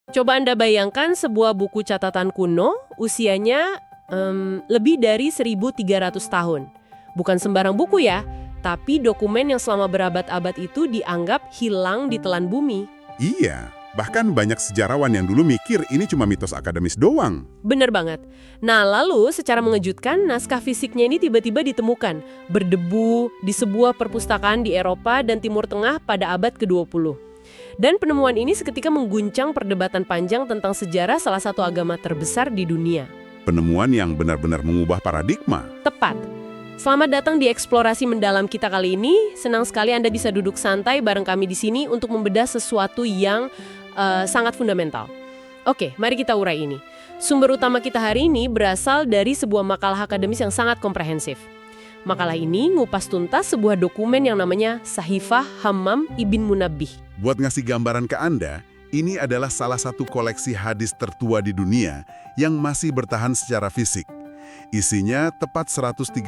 Coba Anda bayangkan sebuah buku catatan kuno, usianya lebih dari 1.300 tahun. Bukan sembarang buku ya, tapi dokumen yang selama berabad-abad itu dianggap hilang di telan bumi. Iya, bahkan banyak sejarawan yang dulu mikir ini cuma mitos akademis doang. Bener banget. Nah, lalu secara mengejutkan, naskah fisiknya ini tiba-tiba ditemukan, berdebu di sebuah perpustakaan di Eropa dan Timur Tengah pada abad ke-20. Dan penemuan ini seketika mengguncang perdebatan panjang tentang sejarah salah satu agama terbesar di dunia. Penemuan yang benar-benar mengubah paradigma. Tepat. Selamat datang di eksplorasi mendalam kita kali ini. Senang sekali Anda bisa duduk santai bareng kami di sini untuk membedah sesuatu yang sangat fundamental. Oke, mari kita urai ini. Sumber utama kita hari ini berasal dari sebuah makalah akademis yang sangat komprehensif. Makalah ini ngupas tuntas sebuah dokumen yang namanya Sahifah Hammam Ibn Munabbih. Buat ngasih gambaran ke Anda, ini adalah salah satu koleksi hadis tertua di dunia yang masih bertahan secara fisik. Isinya tepat 138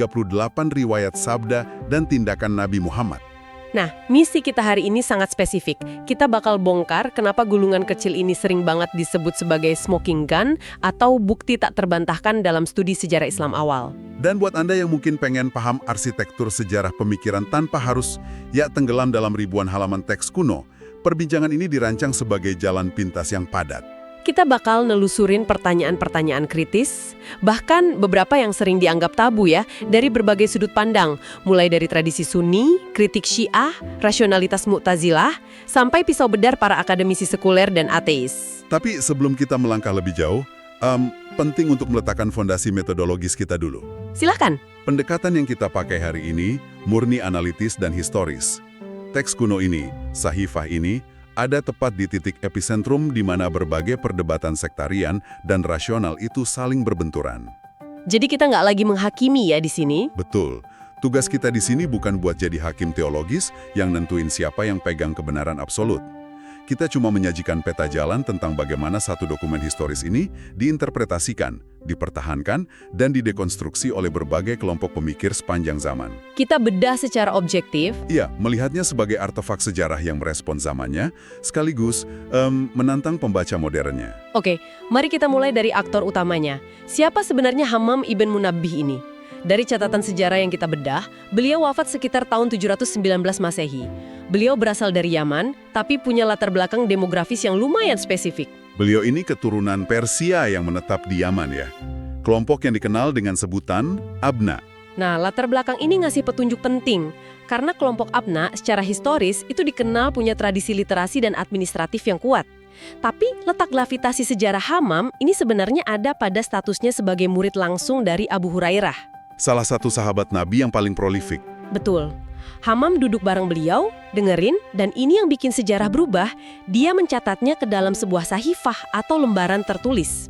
riwayat sabda dan tindakan Nabi Muhammad. Nah, misi kita hari ini sangat spesifik. Kita bakal bongkar kenapa gulungan kecil ini sering banget disebut sebagai smoking gun atau bukti tak terbantahkan dalam studi sejarah Islam awal. Dan buat Anda yang mungkin pengen paham arsitektur sejarah pemikiran tanpa harus tenggelam dalam ribuan halaman teks kuno, perbincangan ini dirancang sebagai jalan pintas yang padat. Kita bakal nelusurin pertanyaan-pertanyaan kritis, bahkan beberapa yang sering dianggap tabu ya, dari berbagai sudut pandang, mulai dari tradisi Sunni, kritik Syiah, rasionalitas Mu'tazilah, sampai pisau bedar para akademisi sekuler dan ateis. Tapi sebelum kita melangkah lebih jauh, penting untuk meletakkan fondasi metodologis kita dulu. Silahkan. Pendekatan yang kita pakai hari ini murni analitis dan historis. Teks kuno ini, Sahifah ini, ada tepat di titik epicentrum di mana berbagai perdebatan sektarian dan rasional itu saling berbenturan. Jadi kita nggak lagi menghakimi ya di sini? Betul. Tugas kita di sini bukan buat jadi hakim teologis yang nentuin siapa yang pegang kebenaran absolut. Kita cuma menyajikan peta jalan tentang bagaimana satu dokumen historis ini diinterpretasikan, dipertahankan, dan didekonstruksi oleh berbagai kelompok pemikir sepanjang zaman. Kita bedah secara objektif. Iya, melihatnya sebagai artefak sejarah yang merespons zamannya, sekaligus menantang pembaca modernnya. Oke, mari kita mulai dari aktor utamanya. Siapa sebenarnya Hammam Ibn Munabbih ini? Dari catatan sejarah yang kita bedah, beliau wafat sekitar tahun 719 Masehi. Beliau berasal dari Yaman, tapi punya latar belakang demografis yang lumayan spesifik. Beliau ini keturunan Persia yang menetap di Yaman ya. Kelompok yang dikenal dengan sebutan Abna. Nah, latar belakang ini ngasih petunjuk penting. Karena kelompok Abna secara historis itu dikenal punya tradisi literasi dan administratif yang kuat. Tapi letak gravitasi sejarah Hammam ini sebenarnya ada pada statusnya sebagai murid langsung dari Abu Hurairah. Salah satu sahabat Nabi yang paling prolifik. Betul. Hammam duduk bareng beliau, dengerin, dan ini yang bikin sejarah berubah, dia mencatatnya ke dalam sebuah sahifah atau lembaran tertulis.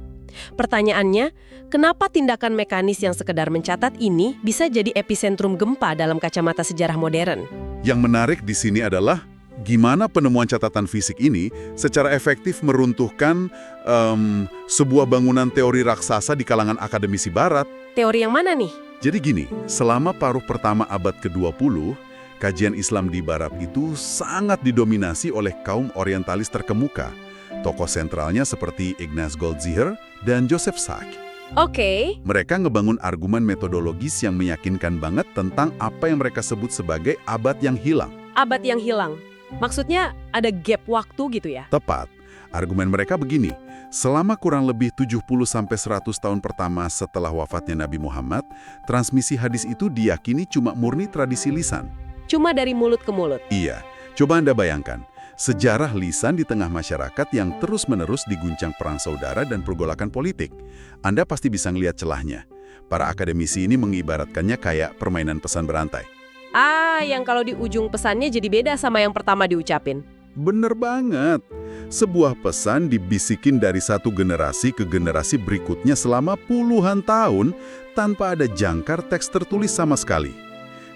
Pertanyaannya, kenapa tindakan mekanis yang sekedar mencatat ini bisa jadi epicentrum gempa dalam kacamata sejarah modern? Yang menarik di sini adalah gimana penemuan catatan fisik ini secara efektif meruntuhkan sebuah bangunan teori raksasa di kalangan akademisi barat. Teori yang mana nih? Jadi gini, selama paruh pertama abad ke-20, kajian Islam di barat itu sangat didominasi oleh kaum orientalis terkemuka. Tokoh sentralnya seperti Ignaz Goldziher dan Joseph Sach. Oke. Mereka ngebangun argumen metodologis yang meyakinkan banget tentang apa yang mereka sebut sebagai abad yang hilang. Abad yang hilang. Maksudnya ada gap waktu gitu ya? Tepat. Argumen mereka begini, selama kurang lebih 70-100 tahun pertama setelah wafatnya Nabi Muhammad, transmisi hadis itu diyakini cuma murni tradisi lisan. Cuma dari mulut ke mulut? Iya. Coba Anda bayangkan, sejarah lisan di tengah masyarakat yang terus-menerus diguncang perang saudara dan pergolakan politik. Anda pasti bisa ngelihat celahnya. Para akademisi ini mengibaratkannya kayak permainan pesan berantai. Yang kalau di ujung pesannya jadi beda sama yang pertama diucapin. Bener banget. Sebuah pesan dibisikin dari satu generasi ke generasi berikutnya selama puluhan tahun tanpa ada jangkar teks tertulis sama sekali.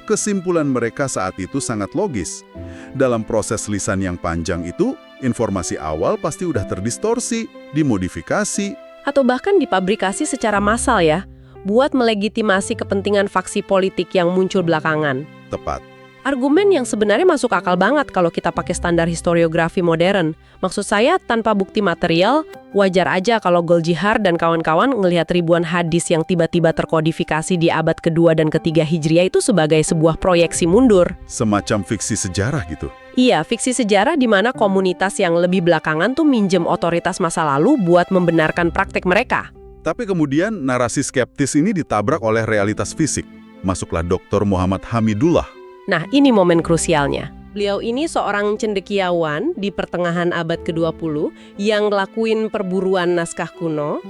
Kesimpulan mereka saat itu sangat logis. Dalam proses lisan yang panjang itu, informasi awal pasti udah terdistorsi, dimodifikasi, Atau bahkan dipabrikasi secara massal ya, buat melegitimasi kepentingan faksi politik yang muncul belakangan. tepat. Argumen yang sebenarnya masuk akal banget kalau kita pakai standar historiografi modern. Maksud saya, tanpa bukti material, wajar aja kalau Goldjihar dan kawan-kawan ngelihat ribuan hadis yang tiba-tiba terkodifikasi di abad kedua dan ketiga Hijriah itu sebagai sebuah proyeksi mundur. Semacam fiksi sejarah gitu. Iya, fiksi sejarah di mana komunitas yang lebih belakangan tuh minjem otoritas masa lalu buat membenarkan praktek mereka. Tapi kemudian narasi skeptis ini ditabrak oleh realitas fisik. Masuklah Dr. Muhammad Hamidullah. Nah, ini momen krusialnya. Beliau ini seorang cendekiawan di pertengahan abad ke-20 yang ngelakuin perburuan naskah kuno.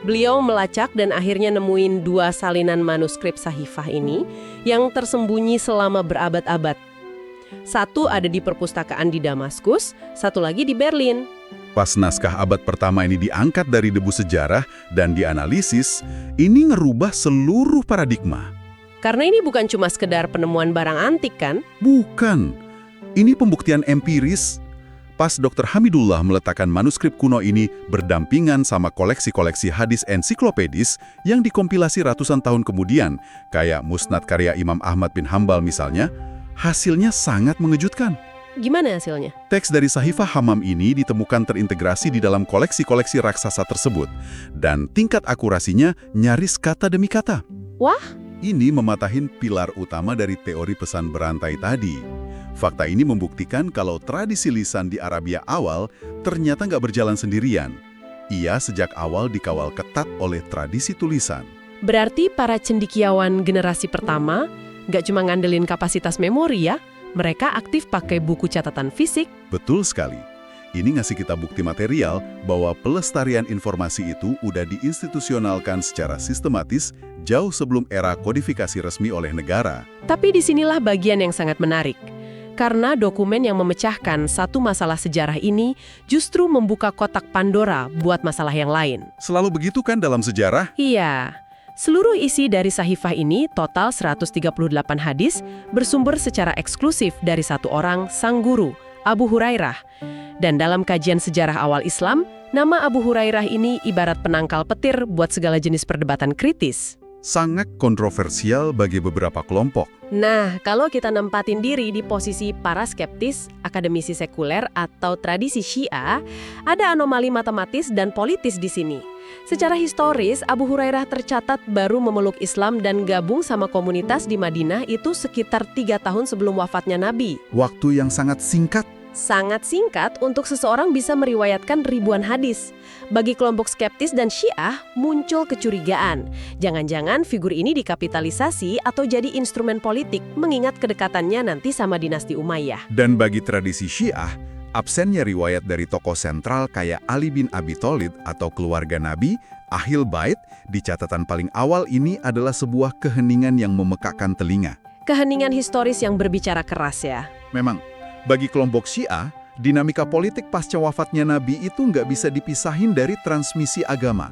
Beliau melacak dan akhirnya nemuin 2 salinan manuskrip Sahifah ini yang tersembunyi selama berabad-abad. Satu ada di perpustakaan di Damaskus, satu lagi di Berlin. Pas naskah abad pertama ini diangkat dari debu sejarah dan dianalisis, ini ngerubah seluruh paradigma. Karena ini bukan cuma sekedar penemuan barang antik kan? Bukan. Ini pembuktian empiris. Pas Dr. Hamidullah meletakkan manuskrip kuno ini berdampingan sama koleksi-koleksi hadis ensiklopedis yang dikompilasi ratusan tahun kemudian, kayak Musnad karya Imam Ahmad bin Hambal misalnya, hasilnya sangat mengejutkan. Gimana hasilnya? Teks dari Sahifah Hammam ini ditemukan terintegrasi di dalam koleksi-koleksi raksasa tersebut, dan tingkat akurasinya nyaris kata demi kata. Wah! Ini mematahin pilar utama dari teori pesan berantai tadi. Fakta ini membuktikan kalau tradisi lisan di Arabia awal ternyata nggak berjalan sendirian. Ia sejak awal dikawal ketat oleh tradisi tulisan. Berarti para cendekiawan generasi pertama nggak cuma ngandelin kapasitas memori ya, mereka aktif pakai buku catatan fisik. Betul sekali. Ini ngasih kita bukti material bahwa pelestarian informasi itu udah diinstitusionalkan secara sistematis jauh sebelum era kodifikasi resmi oleh negara. Tapi disinilah bagian yang sangat menarik. Karena dokumen yang memecahkan satu masalah sejarah ini justru membuka kotak Pandora buat masalah yang lain. Selalu begitu kan dalam sejarah? Iya. Seluruh isi dari Sahifah ini, total 138 hadis, bersumber secara eksklusif dari satu orang, sang guru, Abu Hurairah. Dan dalam kajian sejarah awal Islam, nama Abu Hurairah ini ibarat penangkal petir buat segala jenis perdebatan kritis. Sangat kontroversial bagi beberapa kelompok. Nah, kalau kita nempatin diri di posisi para skeptis, akademisi sekuler, atau tradisi Syiah, ada anomali matematis dan politis di sini. Secara historis, Abu Hurairah tercatat baru memeluk Islam dan gabung sama komunitas di Madinah itu sekitar 3 tahun sebelum wafatnya Nabi. Waktu yang sangat singkat. Sangat singkat untuk seseorang bisa meriwayatkan ribuan hadis. Bagi kelompok skeptis dan Syiah, muncul kecurigaan. Jangan-jangan figur ini dikapitalisasi atau jadi instrumen politik, mengingat kedekatannya nanti sama dinasti Umayyah. Dan bagi tradisi Syiah, absennya riwayat dari tokoh sentral kayak Ali bin Abi Thalib atau keluarga Nabi, Ahlul Bait, di catatan paling awal ini adalah sebuah keheningan yang memekakkan telinga. Keheningan historis yang berbicara keras ya. Memang, bagi kelompok Syiah, dinamika politik pasca wafatnya Nabi itu nggak bisa dipisahin dari transmisi agama.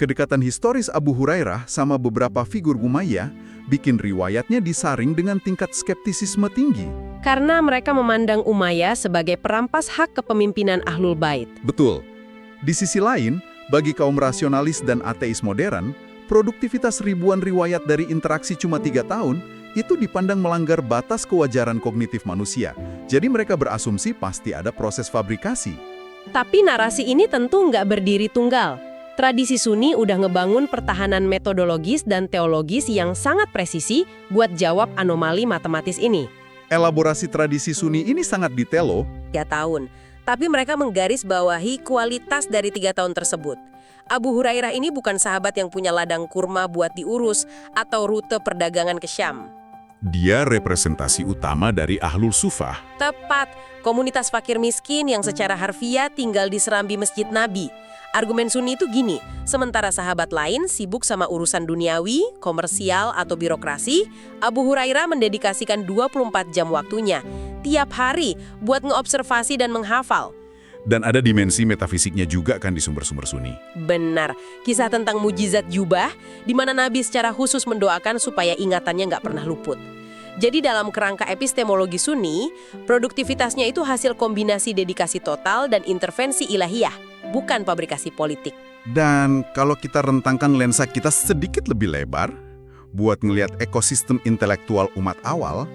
Kedekatan historis Abu Hurairah sama beberapa figur Umayyah bikin riwayatnya disaring dengan tingkat skeptisisme tinggi. Karena mereka memandang Umayyah sebagai perampas hak kepemimpinan Ahlul Bait. Betul. Di sisi lain, bagi kaum rasionalis dan ateis modern, produktivitas ribuan riwayat dari interaksi cuma 3 tahun itu dipandang melanggar batas kewajaran kognitif manusia. Jadi mereka berasumsi pasti ada proses fabrikasi. Tapi narasi ini tentu nggak berdiri tunggal. Tradisi Sunni udah ngebangun pertahanan metodologis dan teologis yang sangat presisi buat jawab anomali matematis ini. Elaborasi tradisi Sunni ini sangat detail loh. 3 tahun. Tapi mereka menggarisbawahi kualitas dari 3 tahun tersebut. Abu Hurairah ini bukan sahabat yang punya ladang kurma buat diurus atau rute perdagangan ke Syam. Dia representasi utama dari Ahlul Sufah. Tepat, komunitas fakir miskin yang secara harfiah tinggal di serambi Masjid Nabi. Argumen Sunni itu gini, sementara sahabat lain sibuk sama urusan duniawi, komersial, atau birokrasi, Abu Hurairah mendedikasikan 24 jam waktunya, tiap hari, buat ngeobservasi dan menghafal. Dan ada dimensi metafisiknya juga kan di sumber-sumber Sunni. Benar, kisah tentang mujizat jubah, di mana Nabi secara khusus mendoakan supaya ingatannya nggak pernah luput. Jadi dalam kerangka epistemologi Sunni, produktivitasnya itu hasil kombinasi dedikasi total dan intervensi ilahiyah, bukan fabrikasi politik. Dan kalau kita rentangkan lensa kita sedikit lebih lebar, buat ngelihat ekosistem intelektual umat awal,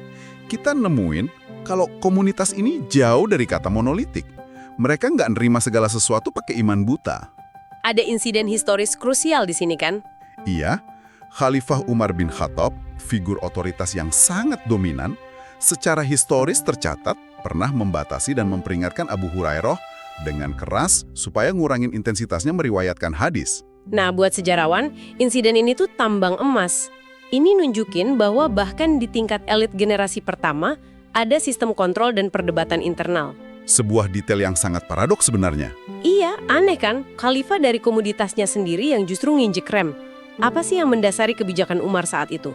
kita nemuin kalau komunitas ini jauh dari kata monolitik. Mereka nggak nerima segala sesuatu pakai iman buta. Ada insiden historis krusial di sini kan? Iya, Khalifah Umar bin Khattab, figur otoritas yang sangat dominan, secara historis tercatat pernah membatasi dan memperingatkan Abu Hurairah dengan keras supaya ngurangin intensitasnya meriwayatkan hadis. Nah, buat sejarawan, insiden ini tuh tambang emas. Ini nunjukin bahwa bahkan di tingkat elit generasi pertama, ada sistem kontrol dan perdebatan internal. Sebuah detail yang sangat paradoks sebenarnya. Iya, aneh kan? Khalifah dari komoditasnya sendiri yang justru nginjek rem. Apa sih yang mendasari kebijakan Umar saat itu?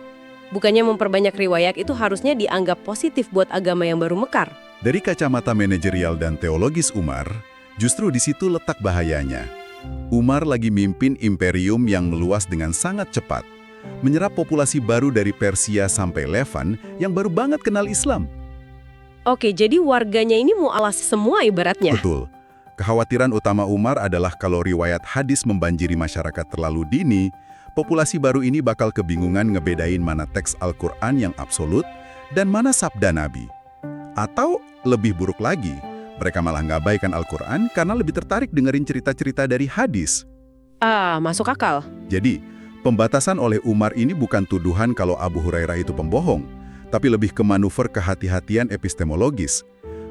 Bukannya memperbanyak riwayat itu harusnya dianggap positif buat agama yang baru mekar. Dari kacamata manajerial dan teologis Umar, justru di situ letak bahayanya. Umar lagi mimpin imperium yang meluas dengan sangat cepat, menyerap populasi baru dari Persia sampai Levan yang baru banget kenal Islam. Oke, jadi warganya ini mau alas semua ibaratnya. Betul. Kekhawatiran utama Umar adalah kalau riwayat hadis membanjiri masyarakat terlalu dini, populasi baru ini bakal kebingungan ngebedain mana teks Al-Quran yang absolut dan mana sabda Nabi. Atau lebih buruk lagi, mereka malah ngabaikan Al-Quran karena lebih tertarik dengerin cerita-cerita dari hadis. Masuk akal. Jadi, pembatasan oleh Umar ini bukan tuduhan kalau Abu Hurairah itu pembohong, tapi lebih ke manuver kehati-hatian epistemologis.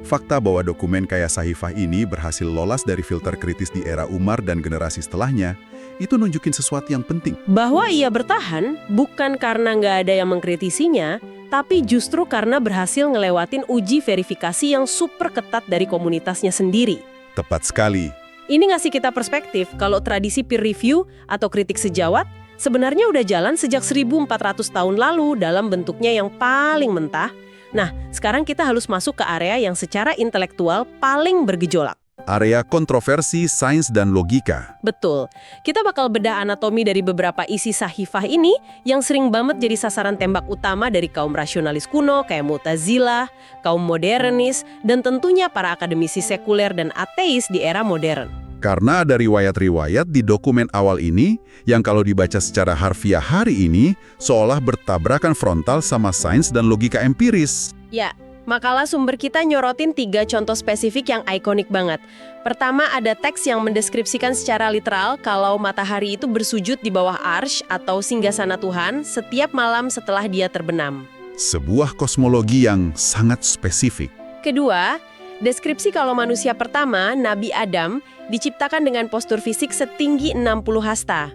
Fakta bahwa dokumen kayak Sahifah ini berhasil lolos dari filter kritis di era Umar dan generasi setelahnya, itu nunjukin sesuatu yang penting. Bahwa ia bertahan bukan karena nggak ada yang mengkritisinya, tapi justru karena berhasil ngelewatin uji verifikasi yang super ketat dari komunitasnya sendiri. Tepat sekali. Ini ngasih kita perspektif kalau tradisi peer review atau kritik sejawat sebenarnya udah jalan sejak 1400 tahun lalu dalam bentuknya yang paling mentah. Nah, sekarang kita harus masuk ke area yang secara intelektual paling bergejolak. Area kontroversi sains dan logika. Betul. Kita bakal bedah anatomi dari beberapa isi Sahifah ini yang sering banget jadi sasaran tembak utama dari kaum rasionalis kuno kayak Mu'tazilah, kaum modernis, dan tentunya para akademisi sekuler dan ateis di era modern. Karena ada riwayat-riwayat di dokumen awal ini yang kalau dibaca secara harfiah hari ini seolah bertabrakan frontal sama sains dan logika empiris. Ya, makalah sumber kita nyorotin 3 contoh spesifik yang ikonik banget. Pertama, ada teks yang mendeskripsikan secara literal kalau matahari itu bersujud di bawah arsy atau singgasana Tuhan setiap malam setelah dia terbenam. Sebuah kosmologi yang sangat spesifik. Kedua, deskripsi kalau manusia pertama, Nabi Adam, diciptakan dengan postur fisik setinggi 60 hasta.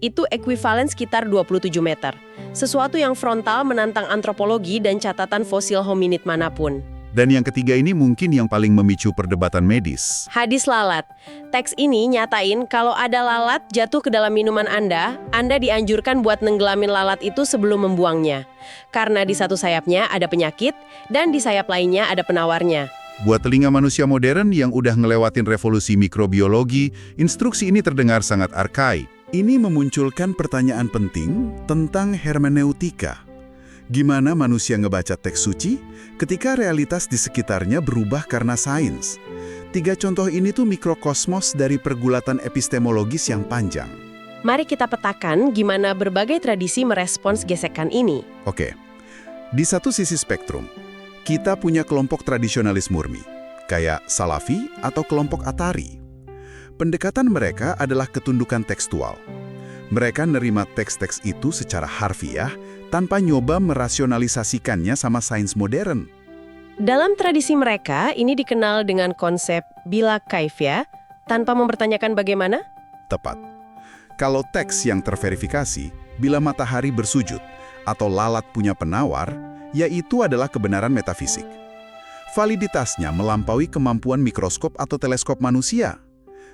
Itu ekuivalen sekitar 27 meter. Sesuatu yang frontal menantang antropologi dan catatan fosil hominid manapun. Dan yang ketiga ini mungkin yang paling memicu perdebatan medis. Hadis lalat. Teks ini nyatain kalau ada lalat jatuh ke dalam minuman Anda dianjurkan buat nenggelamin lalat itu sebelum membuangnya. Karena di satu sayapnya ada penyakit dan di sayap lainnya ada penawarnya. Buat telinga manusia modern yang udah ngelewatin revolusi mikrobiologi, instruksi ini terdengar sangat arkaik. Ini memunculkan pertanyaan penting tentang hermeneutika. Gimana manusia ngebaca teks suci ketika realitas di sekitarnya berubah karena sains? 3 contoh ini tuh mikrokosmos dari pergulatan epistemologis yang panjang. Mari kita petakan gimana berbagai tradisi merespons gesekan ini. Oke, di satu sisi spektrum, kita punya kelompok tradisionalis murni, kayak Salafi atau kelompok Atari. Pendekatan mereka adalah ketundukan tekstual. Mereka nerima teks-teks itu secara harfiah tanpa nyoba merasionalisasikannya sama sains modern. Dalam tradisi mereka, ini dikenal dengan konsep bila kaifiyah, tanpa mempertanyakan bagaimana? Tepat. Kalau teks yang terverifikasi, bila matahari bersujud atau lalat punya penawar, yaitu adalah kebenaran metafisik. Validitasnya melampaui kemampuan mikroskop atau teleskop manusia.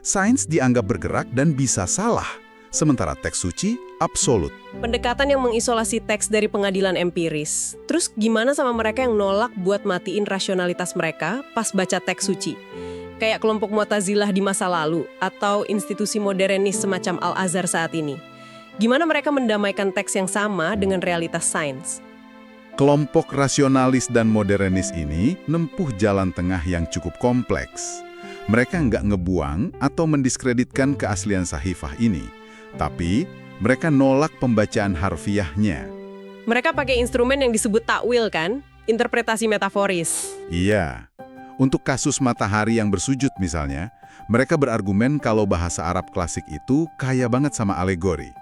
Sains dianggap bergerak dan bisa salah, sementara teks suci absolut. Pendekatan yang mengisolasi teks dari pengadilan empiris. Terus gimana sama mereka yang nolak buat matiin rasionalitas mereka pas baca teks suci? Kayak kelompok Mu'tazilah di masa lalu atau institusi modernis semacam Al-Azhar saat ini. Gimana mereka mendamaikan teks yang sama dengan realitas sains? Kelompok rasionalis dan modernis ini nempuh jalan tengah yang cukup kompleks. Mereka nggak ngebuang atau mendiskreditkan keaslian Sahifah ini, tapi mereka nolak pembacaan harfiahnya. Mereka pakai instrumen yang disebut takwil kan? interpretasi metaforis. Iya. Untuk kasus matahari yang bersujud misalnya, mereka berargumen kalau bahasa Arab klasik itu kaya banget sama alegori.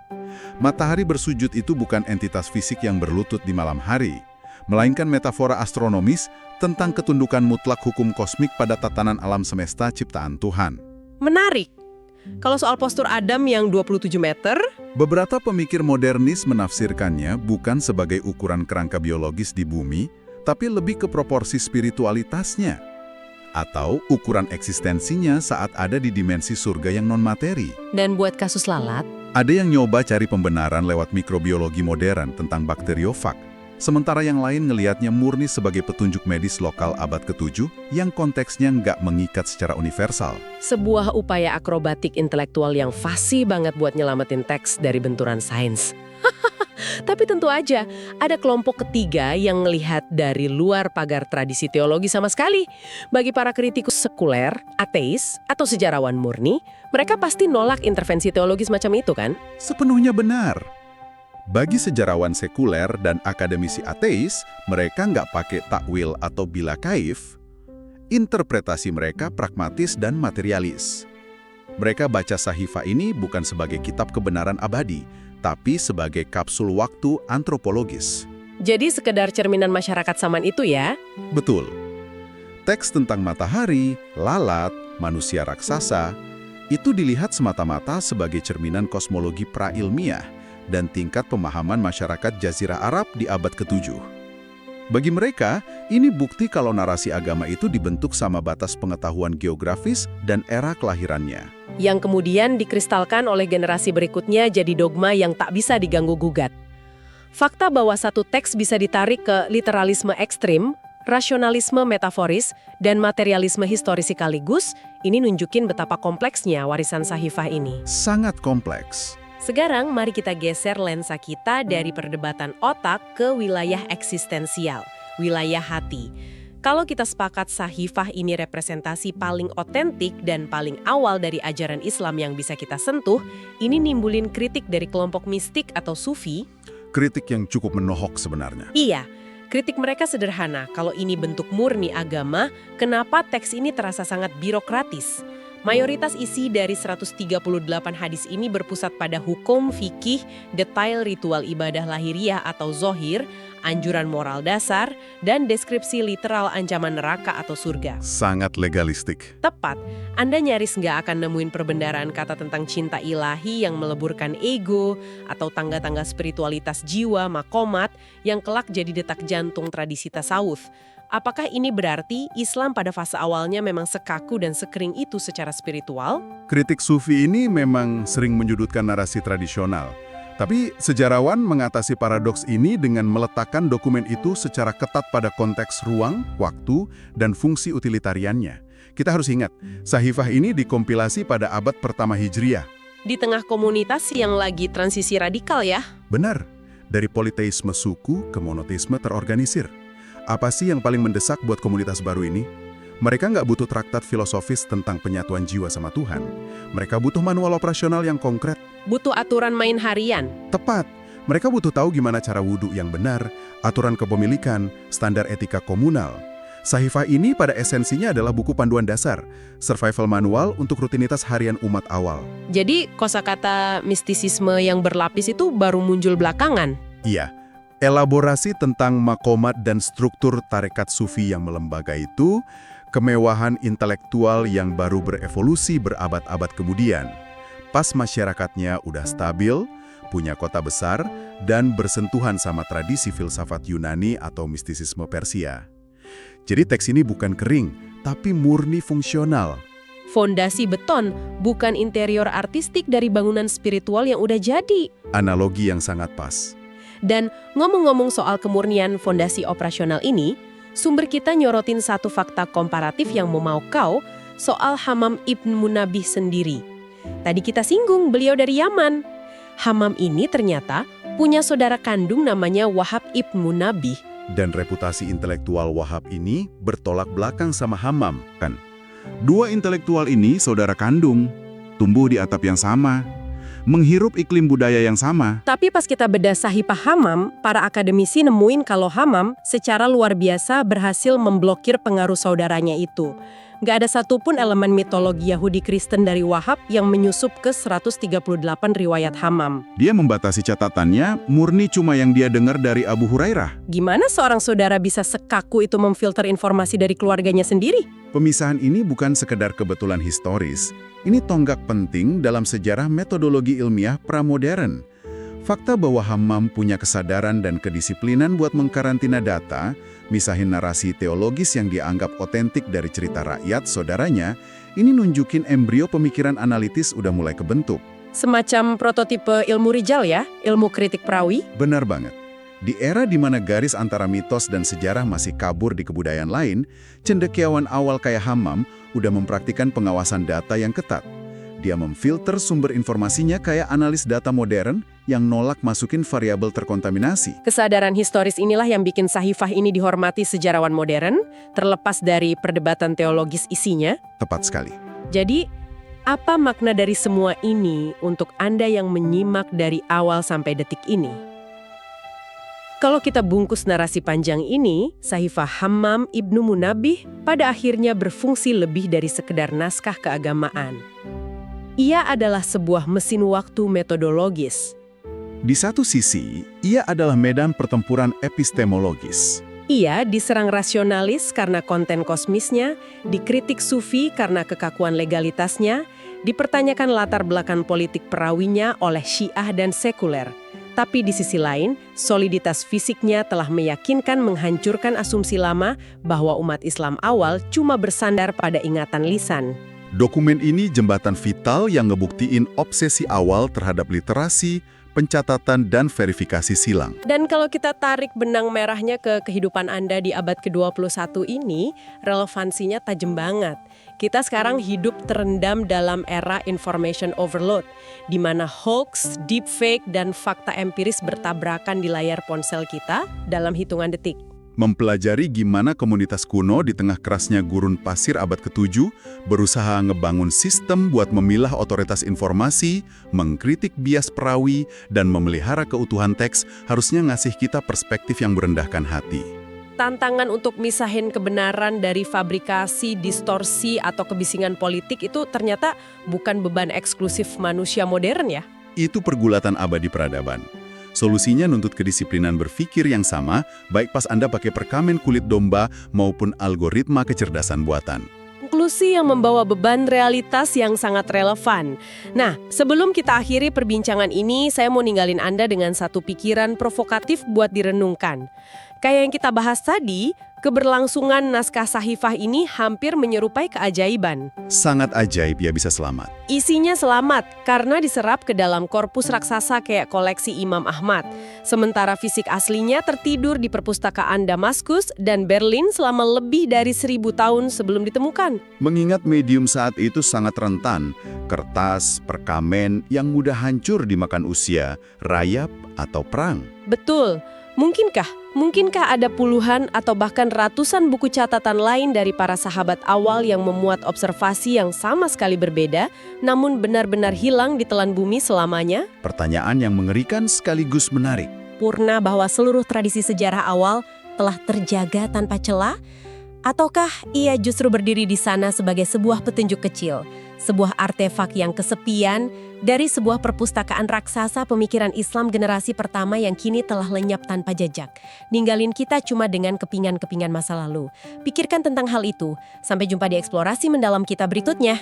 Matahari bersujud itu bukan entitas fisik yang berlutut di malam hari, melainkan metafora astronomis tentang ketundukan mutlak hukum kosmik pada tatanan alam semesta ciptaan Tuhan. Menarik. Kalau soal postur Adam yang 27 meter, Beberapa pemikir modernis menafsirkannya bukan sebagai ukuran kerangka biologis di bumi, tapi lebih ke proporsi spiritualitasnya, atau ukuran eksistensinya saat ada di dimensi surga yang non-materi. dan buat kasus lalat, Ada yang nyoba cari pembenaran lewat mikrobiologi modern tentang bakteriofag, sementara yang lain ngelihatnya murni sebagai petunjuk medis lokal abad ke-7 yang konteksnya nggak mengikat secara universal. sebuah upaya akrobatik intelektual yang fasih banget buat nyelamatin teks dari benturan sains. Tapi tentu aja, ada kelompok ketiga yang melihat dari luar pagar tradisi teologi sama sekali. Bagi para kritikus sekuler, ateis, atau sejarawan murni, mereka pasti nolak intervensi teologi semacam itu kan? Sepenuhnya benar. Bagi sejarawan sekuler dan akademisi ateis, mereka nggak pakai takwil atau bila kaif. Interpretasi mereka pragmatis dan materialis. Mereka baca Sahifah ini bukan sebagai kitab kebenaran abadi, tapi sebagai kapsul waktu antropologis. Jadi sekedar cerminan masyarakat zaman itu ya? Betul. Teks tentang matahari, lalat, manusia raksasa, itu dilihat semata-mata sebagai cerminan kosmologi prailmiah dan tingkat pemahaman masyarakat Jazirah Arab di abad ke-7. Bagi mereka, ini bukti kalau narasi agama itu dibentuk sama batas pengetahuan geografis dan era kelahirannya. Yang kemudian dikristalkan oleh generasi berikutnya jadi dogma yang tak bisa diganggu-gugat. Fakta bahwa satu teks bisa ditarik ke literalisme ekstrim, rasionalisme metaforis, dan materialisme historis sekaligus, ini nunjukin betapa kompleksnya warisan Sahifah ini. Sangat kompleks. Sekarang mari kita geser lensa kita dari perdebatan otak ke wilayah eksistensial, wilayah hati. Kalau kita sepakat Sahifah ini representasi paling otentik dan paling awal dari ajaran Islam yang bisa kita sentuh, ini nimbulin kritik dari kelompok mistik atau sufi. Kritik yang cukup menohok sebenarnya. Iya, kritik mereka sederhana. Kalau ini bentuk murni agama, kenapa teks ini terasa sangat birokratis? Mayoritas isi dari 138 hadis ini berpusat pada hukum, fikih, detail ritual ibadah lahiriah atau zohir, anjuran moral dasar, dan deskripsi literal ancaman neraka atau surga. Sangat legalistik. Tepat, Anda nyaris nggak akan nemuin perbendaharaan kata tentang cinta ilahi yang meleburkan ego, atau tangga-tangga spiritualitas jiwa, makomat, yang kelak jadi detak jantung tradisi tasawuf. Apakah ini berarti Islam pada fase awalnya memang sekaku dan sekering itu secara spiritual? Kritik sufi ini memang sering menyudutkan narasi tradisional. Tapi sejarawan mengatasi paradoks ini dengan meletakkan dokumen itu secara ketat pada konteks ruang, waktu, dan fungsi utilitariannya. Kita harus ingat, Sahifah ini dikompilasi pada abad pertama Hijriah. Di tengah komunitas yang lagi transisi radikal ya? Benar, dari politeisme suku ke monoteisme terorganisir. Apa sih yang paling mendesak buat komunitas baru ini? Mereka nggak butuh traktat filosofis tentang penyatuan jiwa sama Tuhan. Mereka butuh manual operasional yang konkret. Butuh aturan main harian. Tepat. Mereka butuh tahu gimana cara wudhu yang benar, aturan kepemilikan, standar etika komunal. Sahifah ini pada esensinya adalah buku panduan dasar, survival manual untuk rutinitas harian umat awal. Jadi kosakata mistisisme yang berlapis itu baru muncul belakangan. Iya, elaborasi tentang makomat dan struktur tarekat sufi yang melembaga itu, kemewahan intelektual yang baru berevolusi berabad-abad kemudian. Pas masyarakatnya udah stabil, punya kota besar, dan bersentuhan sama tradisi filsafat Yunani atau mistisisme Persia. Jadi teks ini bukan kering, tapi murni fungsional. Fondasi beton, bukan interior artistik dari bangunan spiritual yang udah jadi. Analogi yang sangat pas. Dan ngomong-ngomong soal kemurnian fondasi operasional ini, sumber kita nyorotin satu fakta komparatif yang mau kau soal Hammam ibn Munabih sendiri. Tadi kita singgung beliau dari Yaman. Hammam ini ternyata punya saudara kandung namanya Wahab ibn Munabih. Dan reputasi intelektual Wahab ini bertolak belakang sama Hammam, kan? Dua intelektual ini saudara kandung, tumbuh di atap yang sama. menghirup iklim budaya yang sama. Tapi pas kita bedah Sahifah Hammam, para akademisi nemuin kalau Hammam secara luar biasa berhasil memblokir pengaruh saudaranya itu. Nggak ada satupun elemen mitologi Yahudi Kristen dari Wahab yang menyusup ke 138 riwayat Hammam. Dia membatasi catatannya, murni cuma yang dia dengar dari Abu Hurairah. Gimana seorang saudara bisa sekaku itu memfilter informasi dari keluarganya sendiri? Pemisahan ini bukan sekedar kebetulan historis, ini tonggak penting dalam sejarah metodologi ilmiah pramodern. Fakta bahwa Hammam punya kesadaran dan kedisiplinan buat mengkarantina data, misahin narasi teologis yang dianggap otentik dari cerita rakyat saudaranya, ini nunjukin embrio pemikiran analitis udah mulai kebentuk. Semacam prototipe ilmu rijal ya, ilmu kritik perawi. Benar banget. Di era di mana garis antara mitos dan sejarah masih kabur di kebudayaan lain, cendekiawan awal kayak Hammam udah mempraktikkan pengawasan data yang ketat. Dia memfilter sumber informasinya kayak analis data modern yang nolak masukin variabel terkontaminasi. Kesadaran historis inilah yang bikin Sahifah ini dihormati sejarawan modern, terlepas dari perdebatan teologis isinya. Tepat sekali. Jadi, apa makna dari semua ini untuk Anda yang menyimak dari awal sampai detik ini? Kalau kita bungkus narasi panjang ini, Sahifah Hammam Ibnu Munabbih pada akhirnya berfungsi lebih dari sekedar naskah keagamaan. Ia adalah sebuah mesin waktu metodologis. Di satu sisi, ia adalah medan pertempuran epistemologis. Ia diserang rasionalis karena konten kosmisnya, dikritik sufi karena kekakuan legalitasnya, dipertanyakan latar belakang politik perawinya oleh Syiah dan sekuler. Tapi di sisi lain, soliditas fisiknya telah meyakinkan menghancurkan asumsi lama bahwa umat Islam awal cuma bersandar pada ingatan lisan. Dokumen ini jembatan vital yang ngebuktiin obsesi awal terhadap literasi, pencatatan, dan verifikasi silang. Dan kalau kita tarik benang merahnya ke kehidupan Anda di abad ke-21 ini, relevansinya tajam banget. Kita sekarang hidup terendam dalam era information overload, di mana hoax, deepfake, dan fakta empiris bertabrakan di layar ponsel kita dalam hitungan detik. Mempelajari gimana komunitas kuno di tengah kerasnya gurun pasir abad ke-7 berusaha ngebangun sistem buat memilah otoritas informasi, mengkritik bias perawi, dan memelihara keutuhan teks harusnya ngasih kita perspektif yang merendahkan hati. Tantangan untuk misahin kebenaran dari fabrikasi, distorsi, atau kebisingan politik itu ternyata bukan beban eksklusif manusia modern ya. Itu pergulatan abadi peradaban. Solusinya nuntut kedisiplinan berpikir yang sama, baik pas Anda pakai perkamen kulit domba maupun algoritma kecerdasan buatan. Konklusi yang membawa beban realitas yang sangat relevan. Nah, sebelum kita akhiri perbincangan ini, saya mau ninggalin Anda dengan satu pikiran provokatif buat direnungkan. Kayak yang kita bahas tadi, keberlangsungan naskah Sahifah ini hampir menyerupai keajaiban. Sangat ajaib ya bisa selamat. Isinya selamat karena diserap ke dalam korpus raksasa kayak koleksi Imam Ahmad. Sementara fisik aslinya tertidur di perpustakaan Damaskus dan Berlin selama lebih dari 1000 tahun sebelum ditemukan. Mengingat medium saat itu sangat rentan, kertas, perkamen yang mudah hancur dimakan usia, rayap, atau perang. Betul. Mungkinkah ada puluhan atau bahkan ratusan buku catatan lain dari para sahabat awal yang memuat observasi yang sama sekali berbeda, namun benar-benar hilang di telan bumi selamanya? Pertanyaan yang mengerikan sekaligus menarik. Purna bahwa seluruh tradisi sejarah awal telah terjaga tanpa celah? Ataukah ia justru berdiri di sana sebagai sebuah petunjuk kecil, sebuah artefak yang kesepian dari sebuah perpustakaan raksasa pemikiran Islam generasi pertama yang kini telah lenyap tanpa jejak, ninggalin kita cuma dengan kepingan-kepingan masa lalu. Pikirkan tentang hal itu. Sampai jumpa di eksplorasi mendalam kita berikutnya.